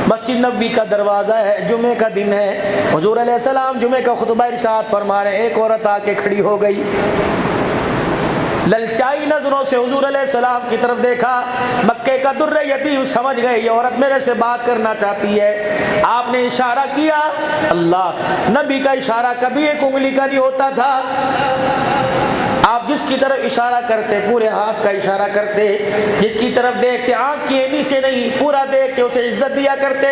مسجد نبوی کا دروازہ ہے، جمعے کا دن ہے، حضور علیہ السلام جمعے کا خطبہ ارشاد فرما رہے ہیں، ایک عورت آ کے کھڑی ہو گئی، للچائی نظروں سے حضور علیہ السلام کی طرف دیکھا، مکے کا در یتیم سمجھ گئے یہ عورت میرے سے بات کرنا چاہتی ہے، آپ نے اشارہ کیا، اللہ نبی کا اشارہ کبھی ایک انگلی کا نہیں ہوتا تھا، آپ جس کی طرف اشارہ کرتے پورے ہاتھ کا اشارہ کرتے، جس کی طرف دیکھتے آنکھ کی اینی سے نہیں پورا دیکھ کے اسے عزت دیا کرتے۔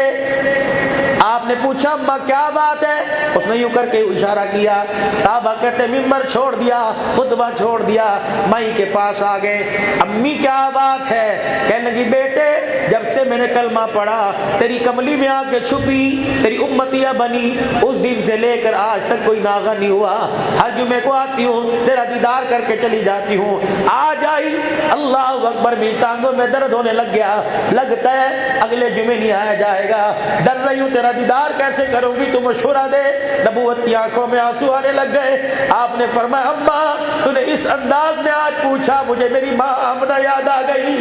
آپ نے پوچھا اماں کیا بات ہے، اس نے یوں کر کے اشارہ کیا، صحابہ کہتے ممبر چھوڑ دیا، خطبہ چھوڑ دیا، مائی کے پاس آ گئے، امی کیا بات ہے، کہنے لگی بیٹے جب سے میں نے کلمہ پڑھا تیری کملی میں آ کے چھپی، تیری امتیہ بنی، اس دن سے لے کر آج تک کوئی ناغہ نہیں ہوا، ہر جمعے کو آتی ہوں تیرا دیدار کر کے چلی جاتی ہوں، آج آئی اللہ اکبر میری ٹانگوں میں درد ہونے لگ گیا، لگتا ہے اگلے جمعے نہیں آیا جائے گا، ڈر رہی ہوں تیرا دیدار کیسے کروں گی، تو مشورہ دے۔ نبوت کی آنکھوں میں آنسو آنے لگ گئے، آپ نے فرمایا اماں تو نے اس انداز میں آج پوچھا مجھے میری ماں آمنہ یاد آ گئی۔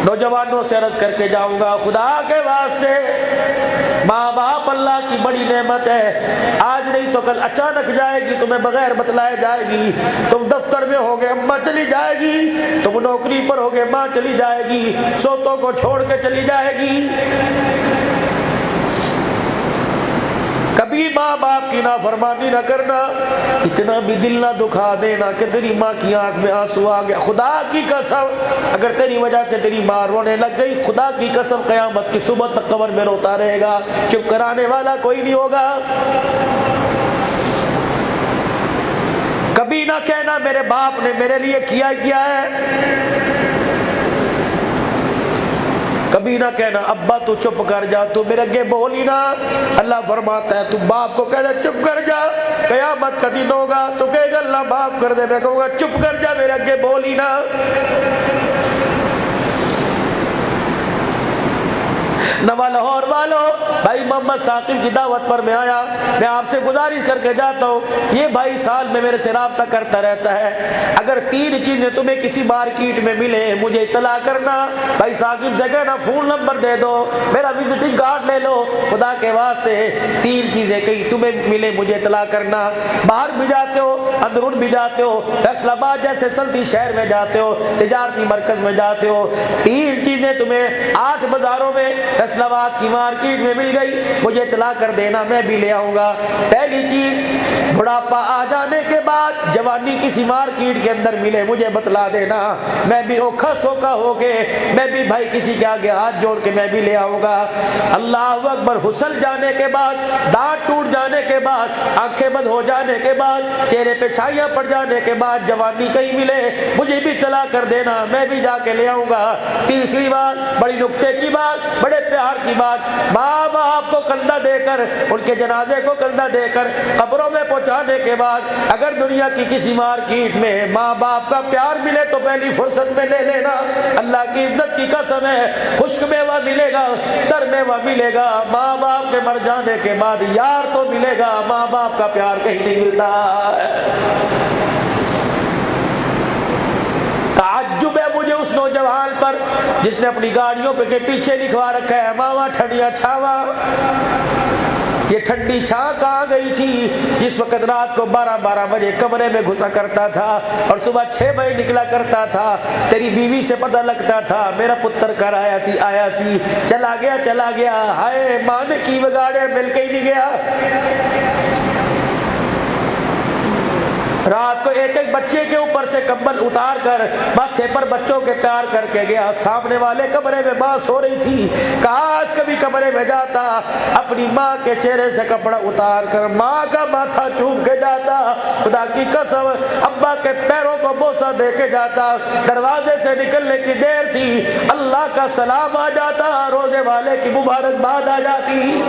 نوجوانوں سے عرض کر کے جاؤں گا خدا کے واسطے ماں باپ اللہ کی بڑی نعمت ہے، آج نہیں تو کل اچانک جائے گی، تمہیں بغیر بتلائے جائے گی، تم دفتر میں ہوگے اماں چلی جائے گی، تم نوکری پر ہوگے ماں چلی جائے گی، سوتوں کو چھوڑ کے چلی جائے گی، کبھی ماں باپ کی نافرمانی نہ کرنا، اتنا بھی دل نہ دکھا دینا کہ تیری ماں کی آنکھ میں آنسو آ گیا، خدا کی قسم اگر تیری وجہ سے تیری ماں رونے لگ گئی، خدا کی قسم قیامت کی صبح تک قبر میں روتا رہے گا، چپ کرانے والا کوئی نہیں ہوگا۔ کبھی نہ کہنا میرے باپ نے میرے لیے کیا ہی کیا ہے، کبھی نہ کہنا ابا تو چپ کر جا، تو میرے اگے بول ہی نہ، اللہ فرماتا ہے تو باپ کو کہہ دے چپ کر جا، قیامت کا دن ہوگا تو کہے گا اللہ معاف کر دے، میں کہوں گا چپ کر جا میرے اگے بول ہی نہ۔ نوا لاہور والوں بھائی محمد ثاقب کی دعوت پر میں آیا، میں آپ سے گزارش کر کے جاتا ہوں، یہ بھائی سال میں میرے سے رابطہ کرتا رہتا ہے، اگر 3 چیزیں تمہیں کسی مارکیٹ میں ملے مجھے اطلاع کرنا، بھائی ثاقب سے کہنا فون نمبر دے دو، میرا وزٹنگ کارڈ لے لو، خدا کے واسطے 3 چیزیں کہیں تمہیں ملے مجھے اطلاع کرنا، باہر بھی جاتے ہو اندرون بھی جاتے ہو، فیصل آباد جیسے سلطی شہر میں جاتے ہو، تجارتی مرکز میں جاتے ہو، 3 چیزیں تمہیں 8 بازاروں میں فیصل آباد کی مارکیٹ میں مل گئی مجھے اطلاع کر دینا، میں بھی لے آؤں گا۔ پہلی چیز بڑھاپا آ جانے کے بعد جوانی کسی مارکیٹ کے اندر ملے مجھے بتلا دینا، میں بھی اوکھا سوکھا ہو کے میں بھی بھائی کسی کے آگے ہاتھ جوڑ کے میں بھی لے آؤں گا۔ اللہ اکبر، حسن جانے کے بعد، دانت ٹوٹ جانے کے بعد، آنکھیں بند ہو جانے کے بعد، چہرے پہ چھائیاں پڑ جانے کے بعد جوانی کہیں ملے مجھے بھی اطلاع کر دینا، میں بھی جا کے لے آؤں گا۔ تیسری بات، بڑی نکتے کی بات، بڑے پیار کی بات، ماں باپ کو کندھا دے کر ان کے جنازے کو کندھا دے کر قبروں میں پہنچانے کے بعد اگر دنیا کی کسی مارکیٹ میں ماں باپ کا پیار ملے تو پہلی فرصت میں لے لینا، اللہ کی عزت کی قسم ہے، خشک میوہ ملے گا، تر میوہ ملے گا، ماں باپ کے مر جانے کے بعد یار تو ملے گا، ماں باپ کا پیار کہیں نہیں ملتا۔ تعجب ہے مجھے اس نوجوان پر جس نے اپنی گاڑیوں پہ کے پیچھے لکھوا رکھا ہے ماوا ٹھنڈیا چھاوا۔ یہ ٹھنڈی چھاں کہاں گئی تھی جس وقت رات کو 12 بجے کمرے میں گھسا کرتا تھا اور صبح 6 بجے نکلا کرتا تھا، تیری بیوی سے پتہ لگتا تھا میرا پتر کر آیا سی چلا گیا، ہائے ماں نے کی بگاڑے مل کے ہی نہیں گیا۔ رات کو ایک بچے کے اوپر سے کمبل اتار کر ماتھے پر بچوں کے پیار کر کے گیا، سامنے والے کمرے میں ماں سو رہی تھی، کاش کبھی کمرے میں جاتا اپنی ماں کے چہرے سے کپڑا اتار کر ماں کا ماتھا چوم کے جاتا، خدا کی قسم ابا کے پیروں کو بوسہ دے کے جاتا، دروازے سے نکلنے کی دیر تھی اللہ کا سلام آ جاتا، روزے والے کی مبارکباد آ جاتی۔